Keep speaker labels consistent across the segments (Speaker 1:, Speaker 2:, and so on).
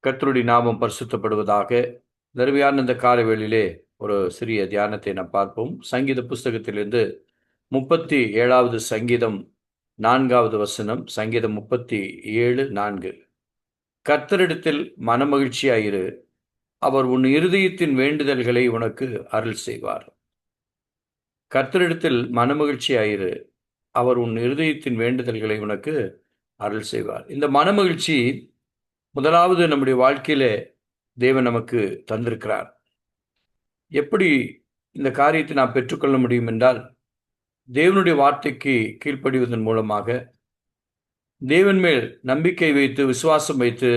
Speaker 1: கர்த்தருடைய நாமம் பரிசுத்தப்படுவதாக. தருமையான இந்த காலவேளையிலே ஒரு சிறிய தியானத்தை நாம் பார்ப்போம். சங்கீத புஸ்தகத்திலிருந்து 37வது சங்கீதம் 4வது வசனம். சங்கீதம் 37:4. கர்த்தரிடத்தில் மனமகிழ்ச்சியாயிரு, அவர் உன் இருதயத்தின் வேண்டுதல்களை உனக்கு அருள் செய்வார். கர்த்தரிடத்தில் மனமகிழ்ச்சியாயிரு, அவர் உன் இருதயத்தின் வேண்டுதல்களை உனக்கு அருள் செய்வார். இந்த மனமகிழ்ச்சி முதலாவது நம்முடைய வாழ்க்கையிலே தேவன் நமக்கு தந்திருக்கிறார். எப்படி இந்த காரியத்தை நாம் பெற்றுக்கொள்ள முடியும் என்றால், தேவனுடைய வார்த்தைக்கு கீழ்ப்படிவதன் மூலமாக, தேவன் மேல் நம்பிக்கை வைத்து விசுவாசம் வைத்து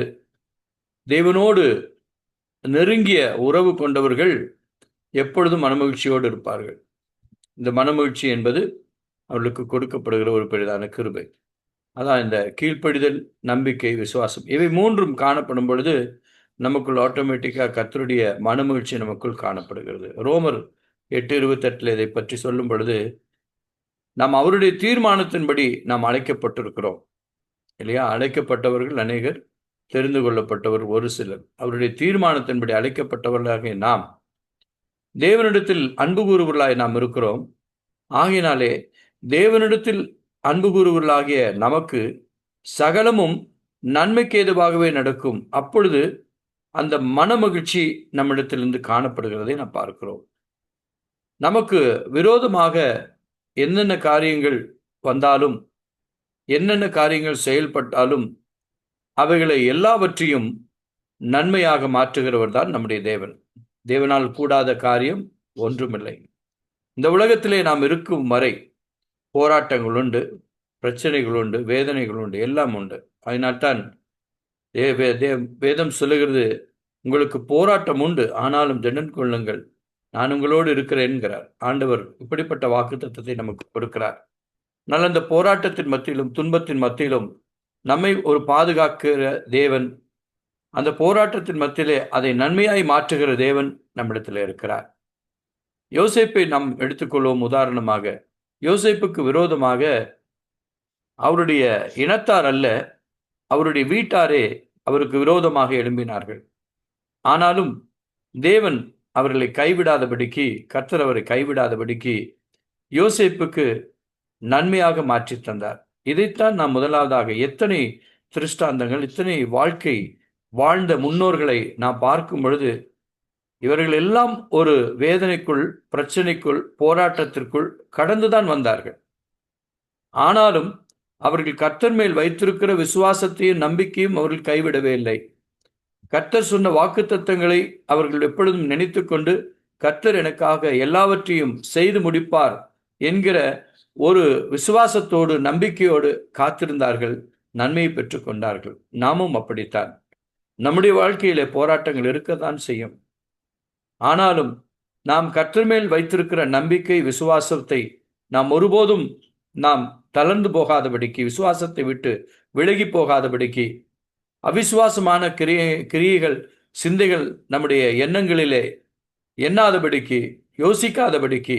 Speaker 1: தேவனோடு நெருங்கிய உறவு கொண்டவர்கள் எப்பொழுதும் மனமகிழ்ச்சியோடு இருப்பார்கள். இந்த மனமகிழ்ச்சி என்பது அவர்களுக்கு கொடுக்கப்படுகிற ஒரு பெரிதான கிருபை. அதான் இந்த கீழ்ப்படிதல், நம்பிக்கை, விசுவாசம், இவை மூன்றும் காணப்படும் பொழுது நமக்குள் ஆட்டோமேட்டிக்காக கர்த்தருடைய மனமகிழ்ச்சி நமக்குள் காணப்படுகிறது. ரோமர் 8:28 இதை பற்றி சொல்லும் பொழுது, நாம் அவருடைய தீர்மானத்தின்படி நாம் அழைக்கப்பட்டிருக்கிறோம் இல்லையா? அழைக்கப்பட்டவர்கள் அநேகர், தெரிந்து கொள்ளப்பட்டவர் ஒரு சிலர். அவருடைய தீர்மானத்தின்படி அழைக்கப்பட்டவர்களாகிய நாம் தேவனிடத்தில் அன்பு கூறுவர்களாய் நாம் இருக்கிறோம். ஆகையினாலே தேவனிடத்தில் அன்பு கூறுவர்களாகிய நமக்கு சகலமும் நன்மைக்கு ஏதுவாகவே நடக்கும். அப்பொழுது அந்த மனமகிழ்ச்சி நம்மிடத்திலிருந்து காணப்படுகிறதை நாம் பார்க்கிறோம். நமக்கு விரோதமாக என்னென்ன காரியங்கள் வந்தாலும், என்னென்ன காரியங்கள் செயல்பட்டாலும், அவைகளை எல்லாவற்றையும் நன்மையாக மாற்றுகிறவர் தான் நம்முடைய தேவன். தேவனால் கூடாத காரியம் ஒன்றுமில்லை. இந்த உலகத்திலே நாம் இருக்கும் வரை போராட்டங்கள் உண்டு, பிரச்சனைகள் உண்டு, வேதனைகள் உண்டு, எல்லாம் உண்டு. அதனால்தான் வேதம் சொல்லுகிறது, உங்களுக்கு போராட்டம் உண்டு, ஆனாலும் திடன் கொள்ளுங்கள், நான் உங்களோடு இருக்கிறேன் என்கிறார் ஆண்டவர். இப்படிப்பட்ட வாக்குத்தத்தத்தை நமக்கு கொடுக்கிறார். ஆனால் அந்த போராட்டத்தின் மத்தியிலும் துன்பத்தின் மத்தியிலும் நம்மை ஒரு பாதுகாக்கிற தேவன், அந்த போராட்டத்தின் மத்தியிலே அதை நன்மையாய் மாற்றுகிற தேவன் நம்மிடத்தில் இருக்கிறார். யோசேப்பை நாம் எடுத்துக்கொள்வோம் உதாரணமாக. யோசேப்புக்கு விரோதமாக அவருடைய இனத்தார் அல்ல, அவருடைய வீட்டாரே அவருக்கு விரோதமாக எழும்பினார்கள். ஆனாலும் தேவன் அவர்களை கைவிடாதபடிக்கு, கர்த்தர் அவரை கைவிடாதபடிக்கு யோசேப்புக்கு நன்மையாக மாற்றி தந்தார். இதைத்தான் நாம் முதலாவதாக, எத்தனை திருஷ்டாந்தங்கள், இத்தனை வாழ்க்கை வாழ்ந்த முன்னோர்களை நாம் பார்க்கும் பொழுது, இவர்கள் எல்லாம் ஒரு வேதனைக்குள், பிரச்சனைக்குள், போராட்டத்திற்குள் கடந்துதான் வந்தார்கள். ஆனாலும் அவர்கள் கர்த்தர் மேல் வைத்திருக்கிற விசுவாசத்தையும் நம்பிக்கையும் அவர்கள் கைவிடவே இல்லை. கர்த்தர் சொன்ன வாக்குத்தத்தங்களை அவர்கள் எப்பொழுதும் நினைத்து கொண்டு, கர்த்தர் எனக்காக எல்லாவற்றையும் செய்து முடிப்பார் என்கிற ஒரு விசுவாசத்தோடு, நம்பிக்கையோடு காத்திருந்தார்கள், நன்மையை பெற்றுக் கொண்டார்கள். நாமும் அப்படித்தான். நம்முடைய வாழ்க்கையிலே போராட்டங்கள் இருக்கத்தான் செய்யும். ஆனாலும் நாம் கர்த்தர் மேல் வைத்திருக்கிற நம்பிக்கை, விசுவாசத்தை நாம் ஒருபோதும் நாம் தளர்ந்து போகாதபடிக்கு, விசுவாசத்தை விட்டு விலகி போகாதபடிக்கு, அவிசுவாசமான கிரியைகள், சிந்தைகள் நம்முடைய எண்ணங்களிலே எண்ணாதபடிக்கு, யோசிக்காதபடிக்கு,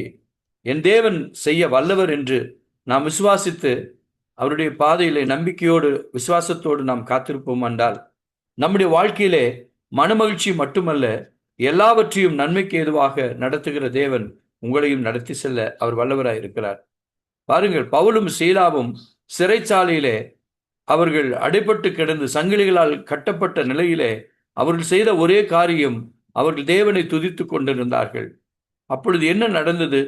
Speaker 1: என் தேவன் செய்ய வல்லவர் என்று நாம் விசுவாசித்து அவருடைய பாதையிலே நம்பிக்கையோடு விசுவாசத்தோடு நாம் காத்திருப்போம் என்றால், நம்முடைய வாழ்க்கையிலே மனமகிழ்ச்சி மட்டுமல்ல, எல்லாவற்றையும் நன்மைக்கு ஏதுவாக நடத்துகிற தேவன் உங்களையும் நடத்தி செல்ல அவர் வல்லவராய் இருக்கிறார். பாருங்கள், பவுலும் சீலாவும் சிறைச்சாலையிலே அவர்கள் அடைபட்டு கிடந்து சங்கிலிகளால் கட்டப்பட்ட நிலையிலே அவர்கள் செய்த ஒரே காரியம், அவர்கள் தேவனை துதித்து கொண்டிருந்தார்கள். அப்பொழுது என்ன நடந்தது?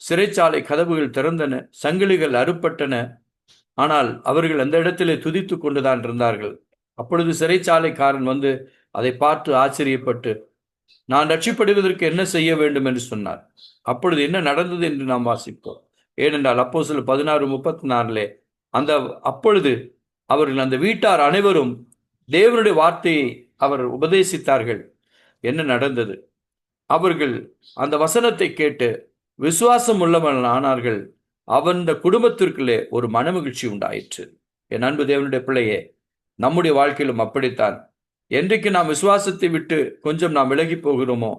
Speaker 1: சிறைச்சாலை கதவுகள் திறந்தன, சங்கிலிகள் அறுப்பட்டன. ஆனால் அவர்கள் அந்த இடத்திலே துதித்து கொண்டுதான் இருந்தார்கள். அப்பொழுது சிறைச்சாலைக்காரன் வந்து அதை பார்த்து ஆச்சரியப்பட்டு, நான் ரட்சிப்படுவதற்கு என்ன செய்ய வேண்டும் என்று சொன்னார். அப்பொழுது என்ன நடந்தது என்று நாம் வாசிப்போம். ஏனென்றால் அப்போஸ்தலர் 16:34 அப்பொழுது அவர்கள், அந்த வீட்டார் அனைவரும் தேவனுடைய வார்த்தையை அவர் உபதேசித்தார்கள். என்ன நடந்தது? அவர்கள் அந்த வசனத்தை கேட்டு விசுவாசம் உள்ளவர்கள் ஆனார்கள். அவன் குடும்பத்திற்குள்ளே ஒரு மனமகிழ்ச்சி உண்டாயிற்று. என் அன்பு தேவனுடைய பிள்ளையே, நம்முடைய வாழ்க்கையிலும் அப்படித்தான். என்றைக்கு நாம் விசுவாசத்தை விட்டு கொஞ்சம் நாம் விலகி போகிறோமோ,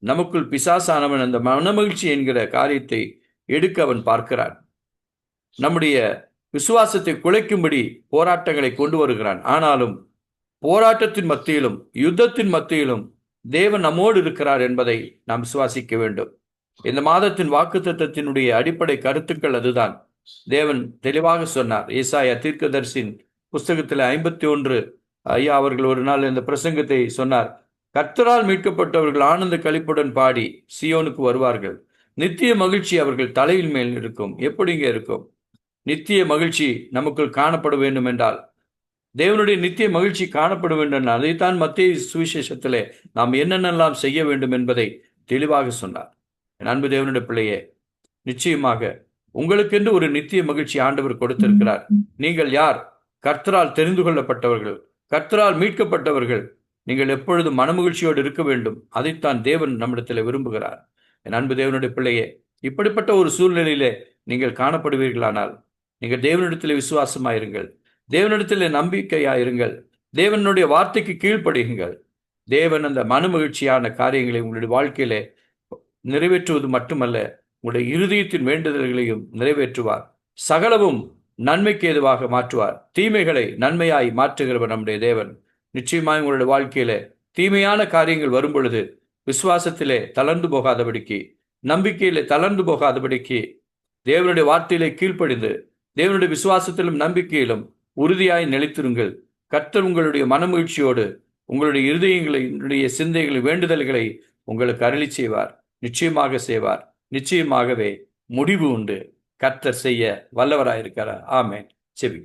Speaker 1: நமக்குள் பிசாசானவன் அந்த மனமகிழ்ச்சி என்கிற காரியத்தை எடுக்க அவன் பார்க்கிறான். நம்முடைய விசுவாசத்தை குலைக்கும்படி போராட்டங்களை கொண்டு வருகிறான். ஆனாலும் போராட்டத்தின் மத்தியிலும் யுத்தத்தின் மத்தியிலும் தேவன் நம்மோடு இருக்கிறார் என்பதை நாம் விசுவாசிக்க வேண்டும். இந்த மாதத்தின் வாக்குத்தத்தத்தினுடைய அடிப்படை கருத்துக்கள் அதுதான். தேவன் தெளிவாக சொன்னார். ஏசாயா தீர்க்கதரிசியின் புஸ்தகத்தில் 51 ஐயா அவர்கள் ஒரு நாள் இந்த பிரசங்கத்தை சொன்னார். கர்த்தரால் மீட்கப்பட்டவர்கள் ஆனந்த களிப்புடன் பாடி சியோனுக்கு வருவார்கள். நித்திய மகிழ்ச்சி அவர்கள் தலையில் மேல் இருக்கும். எப்படிங்க இருக்கும்? நித்திய மகிழ்ச்சி நமக்குள் காணப்பட வேண்டும் என்றால், தேவனுடைய நித்திய மகிழ்ச்சி காணப்பட வேண்டும் என்றால், அதைத்தான் மத்திய சுவிசேஷத்திலே நாம் என்னென்னலாம் செய்ய வேண்டும் என்பதை தெளிவாக சொன்னார். என் அன்பு தேவனுடைய பிள்ளையே, நிச்சயமாக உங்களுக்கென்று ஒரு நித்திய மகிழ்ச்சி ஆண்டவர் கொடுத்திருக்கிறார். நீங்கள் யார்? கர்த்தரால் தெரிந்து கொள்ளப்பட்டவர்கள், கர்த்தரால் மீட்கப்பட்டவர்கள். நீங்கள் எப்பொழுதும் மனமகிழ்ச்சியோடு இருக்க வேண்டும். அதைத்தான் தேவன் நம்மிடத்தில் விரும்புகிறார். என் அன்பு தேவனுடைய பிள்ளையே, இப்படிப்பட்ட ஒரு சூழ்நிலையிலே நீங்கள் காணப்படுவீர்களானால், நீங்கள் தேவனிடத்தில் விசுவாசமாயிருங்கள், தேவனிடத்தில் நம்பிக்கையாயிருங்கள், தேவனுடைய வார்த்தைக்கு கீழ்ப்படுங்கள். தேவன் அந்த மனமகிழ்ச்சியான காரியங்களை உங்களுடைய வாழ்க்கையிலே நிறைவேற்றுவது மட்டுமல்ல, உங்களுடைய இருதயத்தின் வேண்டுதல்களையும் நிறைவேற்றுவார். சகலவும் நன்மைக்கு ஏதுவாக மாற்றுவார். தீமைகளை நன்மையாய் மாற்றுகிறவர் நம்முடைய தேவன். நிச்சயமாய் உங்களுடைய வாழ்க்கையில தீமையான காரியங்கள் வரும் பொழுது விசுவாசத்திலே தளர்ந்து போகாதபடிக்கு, நம்பிக்கையிலே தளர்ந்து போகாதபடிக்கு, தேவனுடைய வார்த்தையிலே கீழ்ப்படிந்து தேவனுடைய விசுவாசத்திலும் நம்பிக்கையிலும் உறுதியாய் நிலைத்திருங்கள். கர்த்தர் உங்களுடைய மனமகிழ்ச்சியோடு உங்களுடைய இருதயங்களுடைய சிந்தைகளை வேண்டுதல்களை உங்களுக்கு அருளி செய்வார். நிச்சயமாக செய்வார். நிச்சயமாகவே முடிவு உண்டு. கர்த்தர் செய்ய வல்லவராயிருக்கிறார். ஆமென். செவி